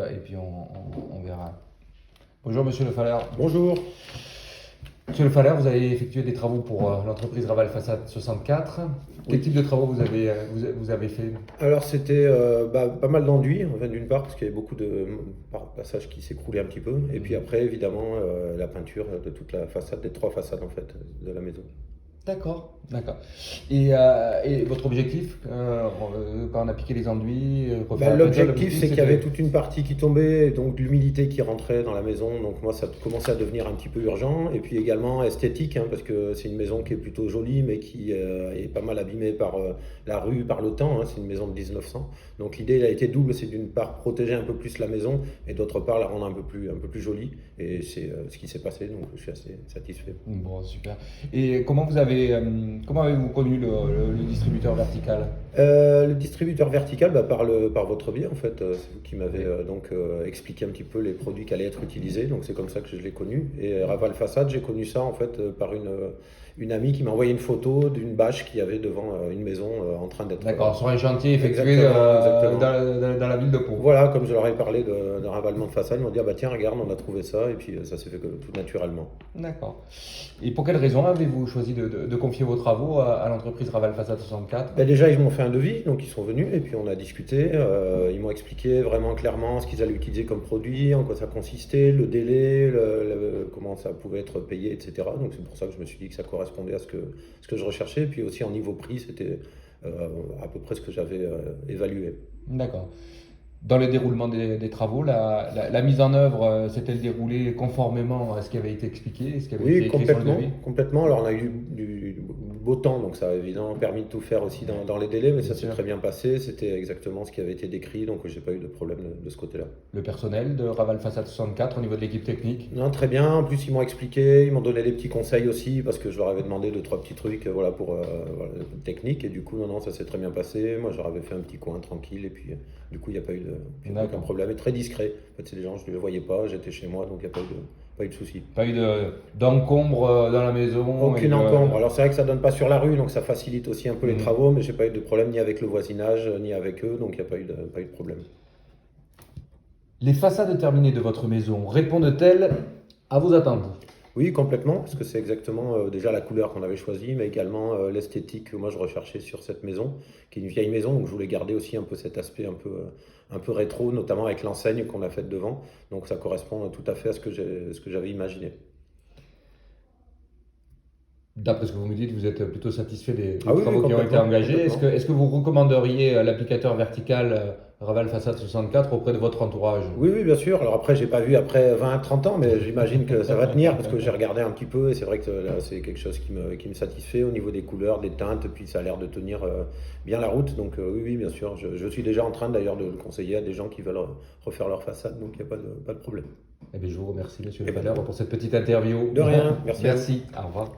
et puis on verra. Bonjour Monsieur Le Faller. Bonjour. Monsieur Le Faller, vous avez effectué des travaux pour l'entreprise Raval Façade 64. Quel type de travaux vous avez fait? Alors c'était pas mal d'enduit, en fait, d'une part, parce qu'il y avait beaucoup de passages qui s'écroulaient un petit peu. Et puis après, évidemment, la peinture de toute la façade, des 3 façades en fait, de la maison. D'accord, d'accord. Et votre objectif, quand on a piqué les enduits, refaire la peinture, L'objectif, c'est qu'il y avait toute une partie qui tombait, et donc de l'humidité qui rentrait dans la maison. Donc moi, ça commençait à devenir un petit peu urgent. Et puis également esthétique, hein, parce que c'est une maison qui est plutôt jolie, mais qui est pas mal abîmée par la rue, par le temps, hein. C'est une maison de 1900. Donc l'idée, elle a été double. C'est d'une part protéger un peu plus la maison, et d'autre part la rendre un peu plus jolie. Et c'est ce qui s'est passé, donc je suis assez satisfait. Bon, super. Et comment avez-vous connu le distributeur vertical? Le distributeur vertical, par votre biais en fait, c'est vous qui m'avez expliqué un petit peu les produits qui allaient être utilisés, donc c'est comme ça que je l'ai connu. Et Raval Façade, j'ai connu ça en fait par une amie qui m'a envoyé une photo d'une bâche qu'il y avait devant une maison en train d'être. D'accord, sur un chantier effectué Exactement. dans la ville de Pau. Voilà, comme je leur ai parlé d'un ravalement de façade, ils m'ont dit ah bah tiens regarde, on a trouvé ça, et puis ça s'est fait tout naturellement. D'accord. Et pour quelle raison avez-vous choisi de confier vos travaux à l'entreprise Raval Façade 64? Déjà, ils m'ont fait un devis, donc ils sont venus et puis on a discuté. Ils m'ont expliqué vraiment clairement ce qu'ils allaient utiliser comme produit, en quoi ça consistait, le délai, comment ça pouvait être payé, etc. Donc c'est pour ça que je me suis dit que ça correspondait à ce que je recherchais. Et puis aussi en niveau prix, c'était à peu près ce que j'avais évalué. D'accord. Dans le déroulement des travaux, la mise en œuvre s'est-elle déroulée conformément à ce qui avait été expliqué, ce qui avait été Oui, écrit sur le complètement, devis? complètement. Alors on a eu du beau temps, donc ça a évidemment permis de tout faire aussi dans les délais, mais ça Bien s'est sûr. très bien passé. C'était exactement ce qui avait été décrit, donc j'ai pas eu de problème de ce côté-là. Le personnel de Raval Façade 64 au niveau de l'équipe technique? Non, très bien. En plus, ils m'ont expliqué, ils m'ont donné des petits conseils aussi, parce que je leur avais demandé 2, 3 petits trucs voilà, pour technique. Et du coup, non, ça s'est très bien passé. Moi, je leur avais fait un petit coin tranquille. Et puis, du coup, il n'y a pas eu aucun D'accord. problème. Et très discret. En fait, c'est des gens, je ne les voyais pas. J'étais chez moi, donc il n'y a pas eu de souci. Pas eu d'encombre dans la maison? Aucune encombre. Alors, c'est vrai que ça donne pas sur la rue, donc ça facilite aussi un peu les Mhm. travaux. Mais j'ai pas eu de problème ni avec le voisinage, ni avec eux. Donc, il n'y a pas eu de problème. Les façades terminées de votre maison répondent-elles à vos attentes? Oui, complètement, parce que c'est exactement déjà la couleur qu'on avait choisie, mais également l'esthétique que moi je recherchais sur cette maison, qui est une vieille maison, donc je voulais garder aussi un peu cet aspect un peu rétro, notamment avec l'enseigne qu'on a faite devant. Donc ça correspond tout à fait à ce que j'avais imaginé. D'après ce que vous me dites, vous êtes plutôt satisfait des Ah oui, oui, travaux qui ont été complètement, engagés. complètement. Est-ce que vous recommanderiez l'applicateur vertical Raval Façade 64 auprès de votre entourage? Oui, oui, bien sûr. Alors après, j'ai pas vu après 20, 30 ans, mais j'imagine que ça va tenir parce que j'ai regardé un petit peu et c'est vrai que là, c'est quelque chose qui me satisfait au niveau des couleurs, des teintes, puis ça a l'air de tenir bien la route. Donc oui, oui, bien sûr. Je suis déjà en train d'ailleurs de le conseiller à des gens qui veulent refaire leur façade, donc il n'y a pas de problème. Eh bien, je vous remercie, Monsieur Eh Le ben, Faller, pour cette petite interview. de rien, merci à vous. Merci, au revoir.